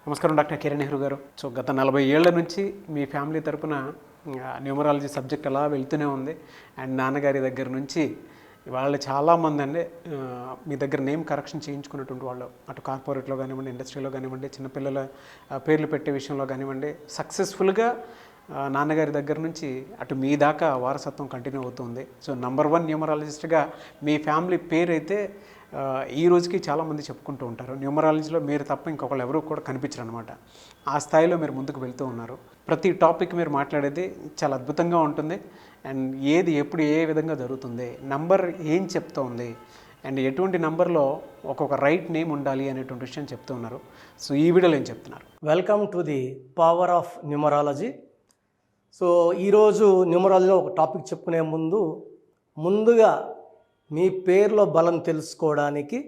నమస్కారం డాక్టర్ కిరణ్ నెహ్రూ గారు. సో గత 40 ఏళ్ల నుంచి మీ ఫ్యామిలీ తరపున న్యూమరాలజీ సబ్జెక్ట్ అలా వెళ్తూనే ఉంది. అండ్ నాన్నగారి దగ్గర నుంచి వాళ్ళు చాలామంది అండి మీ దగ్గర నేమ్ కరెక్షన్ చేయించుకున్నటువంటి వాళ్ళు, అటు కార్పొరేట్లో కానివ్వండి, ఇండస్ట్రీలో కానివ్వండి, చిన్నపిల్లల పేర్లు పెట్టే విషయంలో కానివ్వండి, సక్సెస్ఫుల్గా నాన్నగారి దగ్గర నుంచి అటు మీ దాకా వారసత్వం కంటిన్యూ అవుతుంది. సో నంబర్ 1 న్యూమరాలజిస్ట్గా మీ ఫ్యామిలీ పేరు అయితే ఈ రోజుకి చాలామంది చెప్పుకుంటూ ఉంటారు. న్యూమరాలజీలో మీరు తప్ప ఇంకొకళ్ళు ఎవరు కూడా కనిపించరు అనమాట. ఆ స్థాయిలో మీరు ముందుకు వెళ్తూ ఉన్నారు. ప్రతి టాపిక్ మీరు మాట్లాడేది చాలా అద్భుతంగా ఉంటుంది. అండ్ ఏది ఎప్పుడు ఏ విధంగా జరుగుతుంది, నంబర్ ఏం చెప్తోంది, అండ్ ఎటువంటి నంబర్లో ఒక్కొక్క రైట్ నేమ్ ఉండాలి అనేటువంటి విషయం చెప్తూ ఉన్నారు. సో ఈ వీడియోలో ఏం చెప్తున్నారు? Welcome to the power of numerology. So ఈరోజు న్యూమరాలజీలో ఒక టాపిక్ చెప్పుకునే ముందుగా మీ పేర్లో బలం తెలుసుకోవడానికి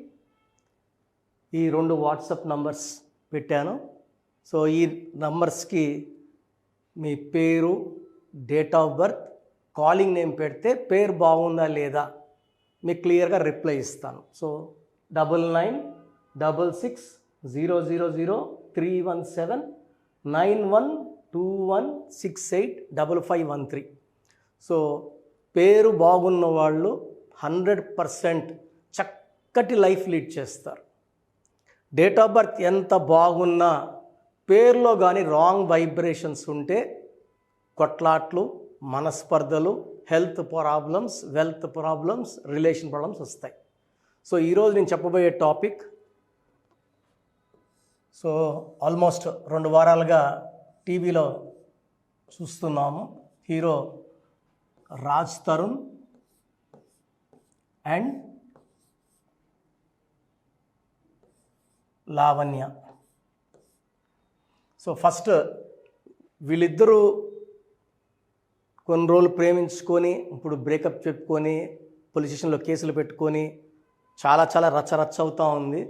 ఈ 2 వాట్సాప్ నంబర్స్ పెట్టాను. సో ఈ నంబర్స్కి మీ పేరు, date of birth, calling name పెడితే పేరు బాగుందా లేదా మీకు క్లియర్గా రిప్లై ఇస్తాను. సో 996603179121685513. సో పేరు బాగున్న వాళ్ళు 100% చక్కటి లైఫ్ లీడ్ చేస్తారు. డేట్ ఆఫ్ బర్త్ ఎంత బాగున్నా పేరులో కానీ రాంగ్ వైబ్రేషన్స్ ఉంటే కొట్లాట్లు, మనస్పర్ధలు, health problems, wealth problems, relation problems వస్తాయి. సో ఈరోజు నేను చెప్పబోయే టాపిక్, సో ఆల్మోస్ట్ 2 వారాలుగా టీవీలో చూస్తున్నాము. Hero Raj Tarun and Lavanya. So first వీళ్ళిద్దరూ కొన్ని రోజులు ప్రేమించుకొని ఇప్పుడు బ్రేకప్ చెప్పుకొని పోలీస్ స్టేషన్లో కేసులు పెట్టుకొని చాలా రచ్చ అవుతూ ఉంది.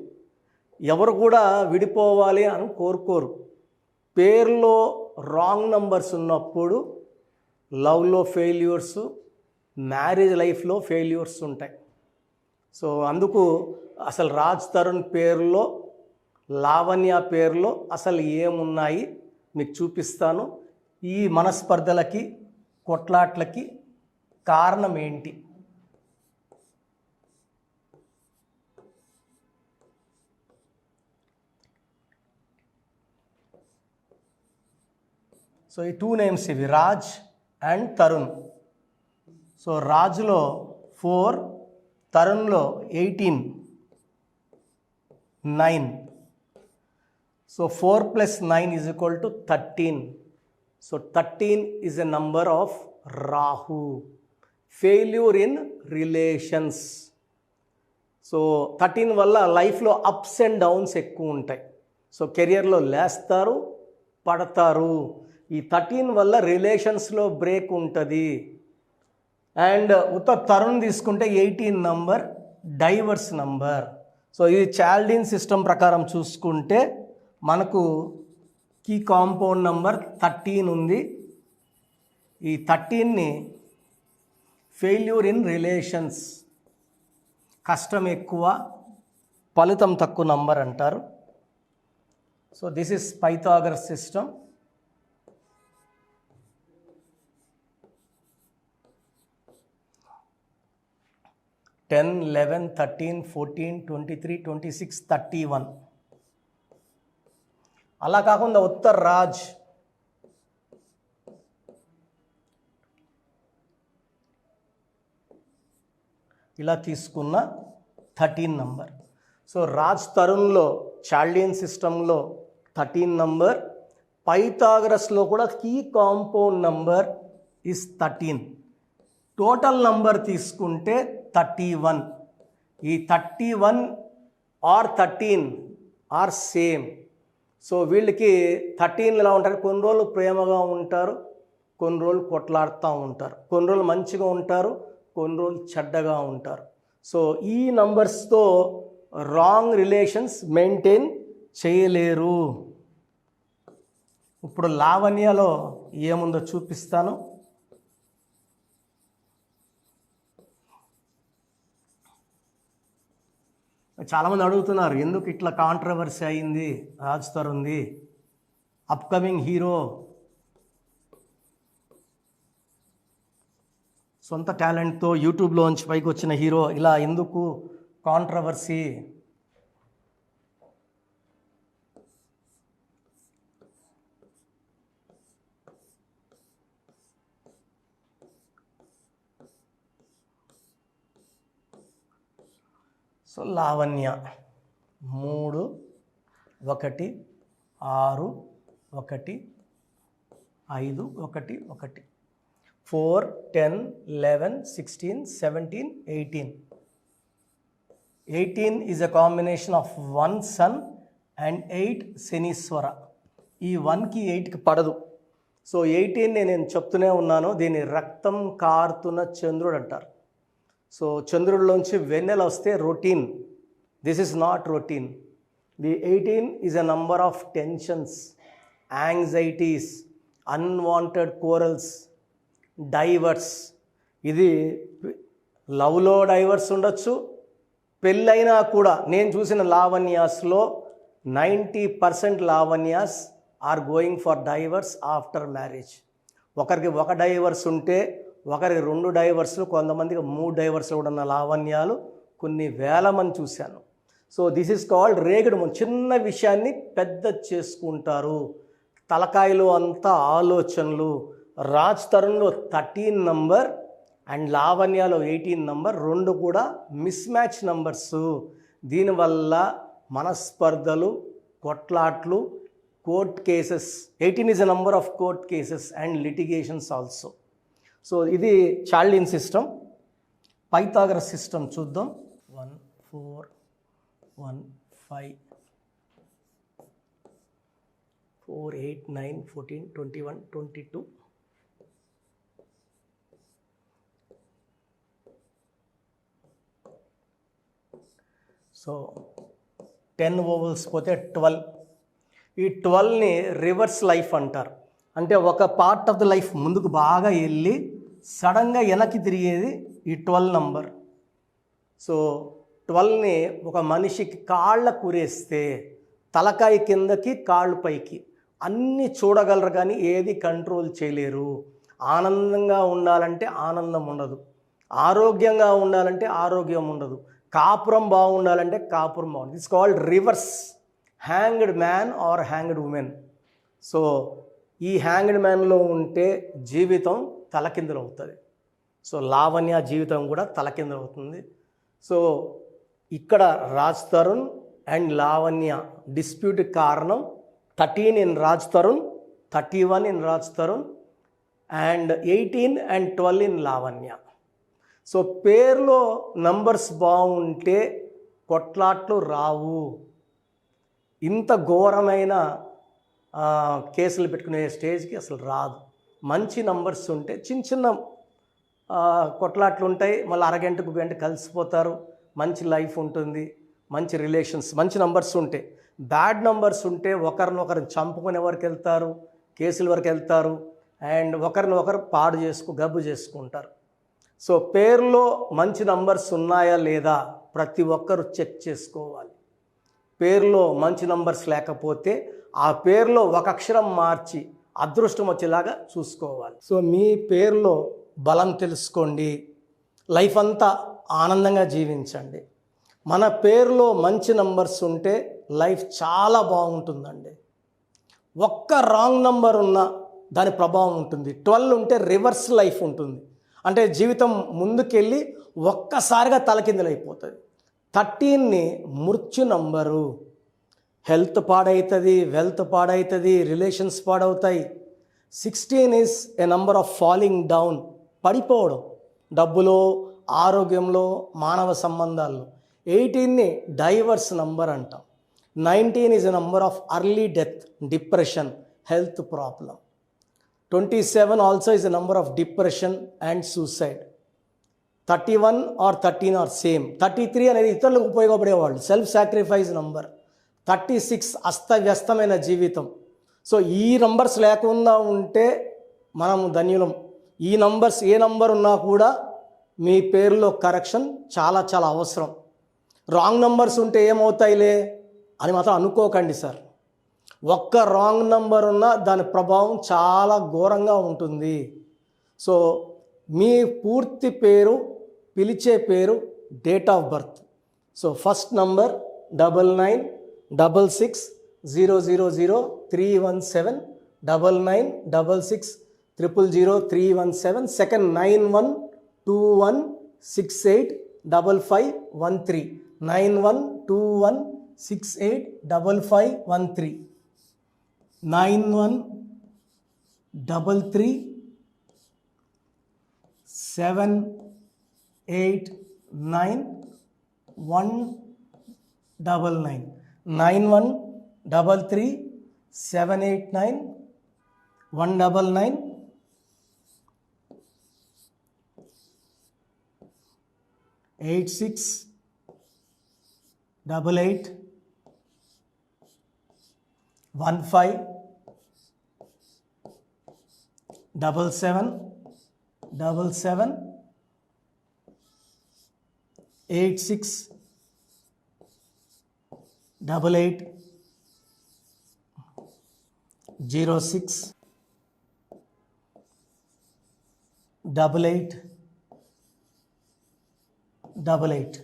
ఎవరు కూడా విడిపోవాలి అని కోరుకోరు. పేర్లో రాంగ్ నంబర్స్ ఉన్నప్పుడు లవ్లో ఫెయిల్యూర్స్, మ్యారేజ్ లైఫ్లో ఫెయిల్యూర్స్ ఉంటాయి. సో అందుకు అసలు రాజ్ తరుణ్ పేరులో, లావణ్య పేరులో అసలు ఏమున్నాయి మీకు చూపిస్తాను. ఈ మనస్పర్ధలకి, కొట్లాట్లకి కారణం ఏంటి? సో ఈ 2 నేమ్స్ ఇవి, రాజ్ అండ్ తరుణ్. సో రాజులో 4, తరుణ్లో 18, 9. So 4 + 9 = 13. So 13 is a number of Rahu, failure in relations. So 13 వల్ల లైఫ్లో అప్స్ అండ్ డౌన్స్ ఎక్కువ ఉంటాయి. సో కెరియర్లో లేస్తారు, పడతారు. ఈ 13 వల్ల రిలేషన్స్లో బ్రేక్ ఉంటుంది. అండ్ తరుణ్ తీసుకుంటే 18 నంబర్ డైవర్స్ నంబర్. సో ఇది చాల్డిన్ సిస్టమ్ ప్రకారం చూసుకుంటే మనకు కీ కాంపౌండ్ నంబర్ 13 ఉంది. ఈ 13ని ఫెయిల్యూర్ ఇన్ రిలేషన్స్, కష్టం ఎక్కువ, ఫలితం తక్కువ నంబర్ అంటారు. So this is Pythagoras system. 10, 11, 13, 14, 23, 26, 31. అలా కాకుండా ఉత్తర్ రాజ్ ఇలా తీసుకున్న 13 నంబర్. సో రాజ్ తరుణ్లో చాల్డియన్ సిస్టంలో 13 నంబర్, పైథాగరస్లో కూడా key compound number is 13. Total number తీసుకుంటే 31. ఈ 31 ఆర్ 13 ఆర్ సేమ్. సో వీళ్ళకి 13 ఎలా ఉంటారు, కొన్ని రోజులు ప్రేమగా ఉంటారు, కొన్ని రోజులు కొట్లాడుతూ ఉంటారు, కొన్ని రోజులు మంచిగా ఉంటారు, కొన్ని రోజులు చెడ్డగా ఉంటారు. సో ఈ నంబర్స్తో రాంగ్ రిలేషన్స్ మెయింటైన్ చేయలేరు. ఇప్పుడు లావణ్యలో ఏముందో చూపిస్తాను. చాలామంది అడుగుతున్నారు ఎందుకు ఇట్లా కాంట్రవర్సీ అయింది రాజ్ తరుణ్ది, అప్కమింగ్ హీరో, సొంత టాలెంట్తో యూట్యూబ్లోంచి పైకి వచ్చిన హీరో, ఇలా ఎందుకు controversy? So Lavanya 3 1 6 1 5 1 1 4 10 11 16 17 18. 18 is a combination of 1 sun and 8 Shanishwara. ఈ 1కి 8కి పడదు. సో 18 నేను చెప్తూనే ఉన్నాను, దీన్ని రక్తం కారుతున్న చంద్రుడు అంటారు. సో చంద్రుడిలోంచి వెన్నెల వస్తే routine. This is not routine. The 18 is a number of tensions, anxieties, unwanted quarrels, divorce. ఇది లవ్లో డైవర్స్ ఉండొచ్చు, పెళ్ళైనా కూడా. నేను చూసిన లావణ్యాస్లో 90% Lavanyas are going for divorce after marriage. ఒకరికి 1 డైవర్స్ ఉంటే ఒకరికి 2 డైవర్స్లు, కొంతమందికి 3 డైవర్స్లు కూడా ఉన్న లావణ్యాలు కొన్ని వేల మంది చూశాను. సో దిస్ ఈజ్ కాల్డ్ రేగడ్. చిన్న విషయాన్ని పెద్ద చేసుకుంటారు, తలకాయలు అంతా ఆలోచనలు. రాజ్ తరుణ్లో 13 నంబర్ అండ్ లావణ్యలో 18 నంబర్, 2 కూడా మిస్ మ్యాచ్ నంబర్స్. దీనివల్ల మనస్పర్ధలు, కొట్లాట్లు, court cases. 18 is a number of court cases and litigations also. So ఇది చార్లిన్ సిస్టమ్. పైథాగరస్ సిస్టమ్ చూద్దాం. 1 4 1 5 4 8 9 14 21 22. సో 10 ఓవల్స్ పోతే 12. ఈ 12ని రివర్స్ లైఫ్ అంటారు. అంటే ఒక పార్ట్ ఆఫ్ ద లైఫ్ ముందుకు బాగా వెళ్ళి సడన్గా వెనక్కి తిరిగేది ఈ 12 నంబర్. సో 12ని ఒక మనిషికి కాళ్ళ కురేస్తే తలకాయ కిందకి కాళ్ళు పైకి అన్నీ చూడగలరు కానీ ఏది కంట్రోల్ చేయలేరు. ఆనందంగా ఉండాలంటే ఆనందం ఉండదు, ఆరోగ్యంగా ఉండాలంటే ఆరోగ్యం ఉండదు, కాపురం బాగుండాలంటే కాపురం బాగుంది. It's called reverse hanged man or hanged woman. So ఈ హ్యాంగ్డ్ మ్యాన్లో ఉంటే జీవితం తలకిందులు అవుతుంది. సో లావణ్య జీవితం కూడా తలకిందులు అవుతుంది. సో ఇక్కడ రాజ్ తరుణ్ అండ్ లావణ్య డిస్ప్యూట్ కారణం 13 in Raj Tarun, 31 in Raj Tarun and 18 and 12 in Lavanya. So పేర్లో నంబర్స్ బాగుంటే కొట్లాట్లు రావు. ఇంత ఘోరమైన కేసులు పెట్టుకునే స్టేజ్కి అసలు రాదు. మంచి నంబర్స్ ఉంటే చిన్న చిన్న కొట్లాట్లు ఉంటాయి, మళ్ళీ అరగంటకు గంట కలిసిపోతారు, మంచి లైఫ్ ఉంటుంది, మంచి రిలేషన్స్. మంచి నంబర్స్ ఉంటే. బ్యాడ్ నంబర్స్ ఉంటే ఒకరినొకరు చంపుకునే వరకు వెళ్తారు, కేసుల వరకు వెళ్తారు అండ్ ఒకరినొకరు గబ్బు చేసుకుంటారు. సో పేరులో మంచి నంబర్స్ ఉన్నాయా లేదా ప్రతి ఒక్కరు చెక్ చేసుకోవాలి. పేరులో మంచి నంబర్స్ లేకపోతే ఆ పేరులో ఒక అక్షరం మార్చి అదృష్టం వచ్చేలాగా చూసుకోవాలి. సో మీ పేరులో బలం తెలుసుకోండి, లైఫ్ అంతా ఆనందంగా జీవించండి. మన పేరులో మంచి నంబర్స్ ఉంటే లైఫ్ చాలా బాగుంటుందండి. ఒక్క రాంగ్ నంబర్ ఉన్నా దాని ప్రభావం ఉంటుంది. 12 ఉంటే రివర్స్ లైఫ్ ఉంటుంది, అంటే జీవితం ముందుకెళ్ళి ఒక్కసారిగా తలకిందులైపోతుంది. 13ని మృత్యు నంబరు. హెల్త్ పాడవుతుంది, వెల్త్ పాడవుతుంది, రిలేషన్స్ పాడవుతాయి. 16 is a number of falling down, పడిపోవడం, డబ్బులో, ఆరోగ్యంలో, మానవ సంబంధాల్లో. 18ని డైవర్స్ నంబర్ అంటాం. 19 is a number of early death, depression, health problem. 27 also is a number of depression and suicide. 31 or 13 are same. 33 అనేది ఇతరులకు ఉపయోగపడేవాళ్ళు, సెల్ఫ్ సాక్రిఫైస్ నంబర్. 36 అస్తవ్యస్తమైన జీవితం. సో ఈ నంబర్స్ లేకుండా ఉంటే మనము ధన్యులం. ఈ నంబర్స్ ఏ నంబర్ ఉన్నా కూడా మీ పేరులో కరెక్షన్ చాలా చాలా అవసరం. రాంగ్ నంబర్స్ ఉంటే ఏమవుతాయిలే అని మాత్రం అనుకోకండి సార్. ఒక్క రాంగ్ నంబర్ ఉన్నా దాని ప్రభావం చాలా ఘోరంగా ఉంటుంది. సో మీ పూర్తి పేరు, పిలిచే పేరు, date of birth. So first number 9966000317, 9966000317. Second 9121685513, 9121685513, 9133789199, 9133789199, 8688157777, 8688068888.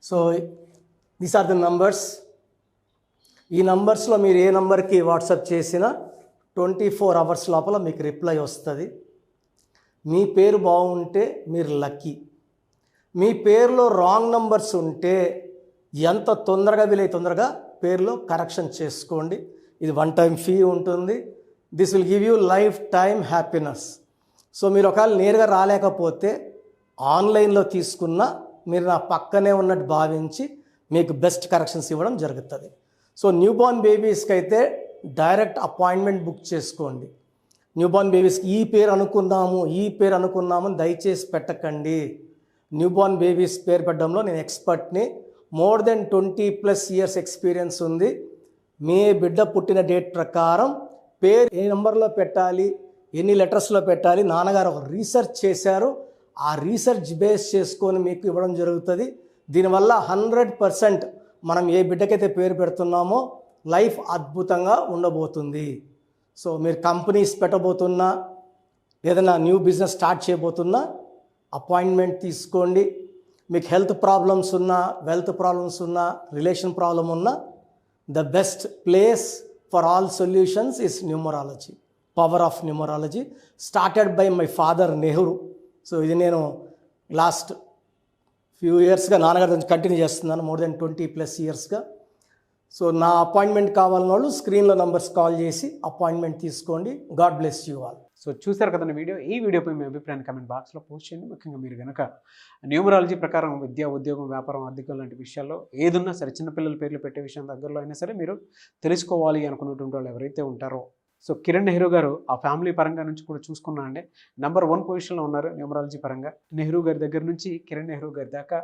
So these are the numbers. ఈ నంబర్స్లో మీరు ఏ నంబర్కి వాట్సాప్ చేసినా 24 అవర్స్ లోపల మీకు రిప్లై వస్తుంది. మీ పేరు బాగుంటే మీరు లక్కీ. మీ పేరులో రాంగ్ నంబర్స్ ఉంటే ఎంత తొందరగా వీలైతే తొందరగా పేరులో కరెక్షన్ చేసుకోండి. ఇది 1 టైం ఫీ ఉంటుంది. This will give you life time happiness. So మీరు ఒకవేళ నేరుగా రాలేకపోతే ఆన్లైన్లో తీసుకున్న మీరు నా పక్కనే ఉన్నట్టు భావించి మీకు బెస్ట్ కరెక్షన్స్ ఇవ్వడం జరుగుతుంది. సో న్యూబార్న్ బేబీస్కి అయితే డైరెక్ట్ అపాయింట్మెంట్ బుక్ చేసుకోండి. న్యూబార్న్ బేబీస్కి ఈ పేరు అనుకున్నాము దయచేసి పెట్టకండి. న్యూబార్న్ బేబీస్ పేరు పెట్టడంలో నేను ఎక్స్పర్ట్ని. మోర్ దెన్ 20+ ఇయర్స్ ఎక్స్పీరియన్స్ ఉంది. మీ బిడ్డ పుట్టిన డేట్ ప్రకారం పేరు ఏ నెంబర్లో పెట్టాలి, ఎన్ని లెటర్స్లో పెట్టాలి, నాన్నగారు ఒక రీసెర్చ్ చేశారు. ఆ రీసెర్చ్ బేస్ చేసుకొని మీకు ఇవ్వడం జరుగుతుంది. దీనివల్ల 100% మనం ఏ బిడ్డకైతే పేరు పెడుతున్నామో లైఫ్ అద్భుతంగా ఉండబోతుంది. సో మీరు కంపెనీస్ పెట్టబోతున్నా, ఏదైనా న్యూ బిజినెస్ స్టార్ట్ చేయబోతున్నా అపాయింట్మెంట్ తీసుకోండి. మీకు హెల్త్ ప్రాబ్లమ్స్ ఉన్నా, వెల్త్ ప్రాబ్లమ్స్ ఉన్నా, రిలేషన్ ప్రాబ్లం ఉన్నా, the best place for all solutions is numerology. Power of numerology started by my father Nehru. So ఇది నేను లాస్ట్ ఫ్యూ ఇయర్స్గా నాన్నగారి నుంచి కంటిన్యూ చేస్తున్నాను, మోర్ దెన్ 20+ ఇయర్స్గా. సో నా అపాయింట్మెంట్ కావాలన్న వాళ్ళు స్క్రీన్లో నంబర్స్ కాల్ చేసి అపాయింట్మెంట్ తీసుకోండి. God bless you all. So చూసారు కదండి వీడియో. ఈ వీడియోపై మీ అభిప్రాయాన్ని కామెంట్ బాక్స్లో పోస్ట్ చేయండి. ముఖ్యంగా మీరు కనుక న్యూమరాలజీ ప్రకారం విద్య, ఉద్యోగం, వ్యాపారం, ఆర్థికం లాంటి విషయాల్లో ఏదున్నా సరే, చిన్నపిల్లల పేర్లు పెట్టే విషయం దగ్గరలో అయినా సరే మీరు తెలుసుకోవాలి అనుకున్నటువంటి వాళ్ళు ఎవరైతే ఉంటారో, సో కిరణ్ నెహ్రూ గారు ఆ ఫ్యామిలీ పరంగా నుంచి కూడా చూసుకున్నా అండి నెంబర్ 1 పొజిషన్లో ఉన్నారు న్యూమరాలజీ పరంగా. నెహ్రూ గారి దగ్గర నుంచి కిరణ్ నెహ్రూ గారి దాకా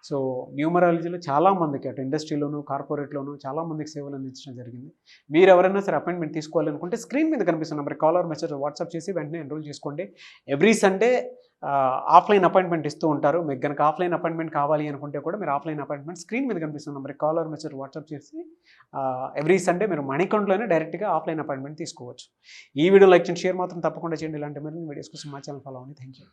సో న్యూమరాలజీలో చాలామందికి అటు ఇండస్ట్రీలోను, కార్పొరేట్లోను చాలామందికి సేవలు అందించడం జరిగింది. మీరు ఎవరైనా సరే అపాయింట్మెంట్ తీసుకోవాలనుకుంటే స్క్రీన్ మీద కనిపిస్తున్న number call or message WhatsApp చేసి వెంటనే ఎన్రోల్ చేసుకోండి. ఎవ్రీ సండే ఆఫ్లైన్ అపాయింట్మెంట్ ఇస్తూ ఉంటారు. మీకు కనుక ఆఫ్లైన్ అపాయింట్మెంట్ కావాలి అనుకుంటే కూడా మీరు ఆఫ్లైన్ అపాయింట్మెంట్ స్క్రీన్ మీద కనిపిస్తున్న number call or message WhatsApp చేసి ఎవ్రీ సండే మీరు మణికంట్లోనే డైరెక్ట్గా ఆఫ్లైన్ అపాయింట్మెంట్ తీసుకోవచ్చు. ఈ వీడియో లైక్ చేయండి, షేర్ మాత్రం తప్పకుండా చేయండి. ఇలాంటి మరిన్ని వీడియోస్ కోసం మా ఛానల్ ఫాలో అవ్వండి. Thank you.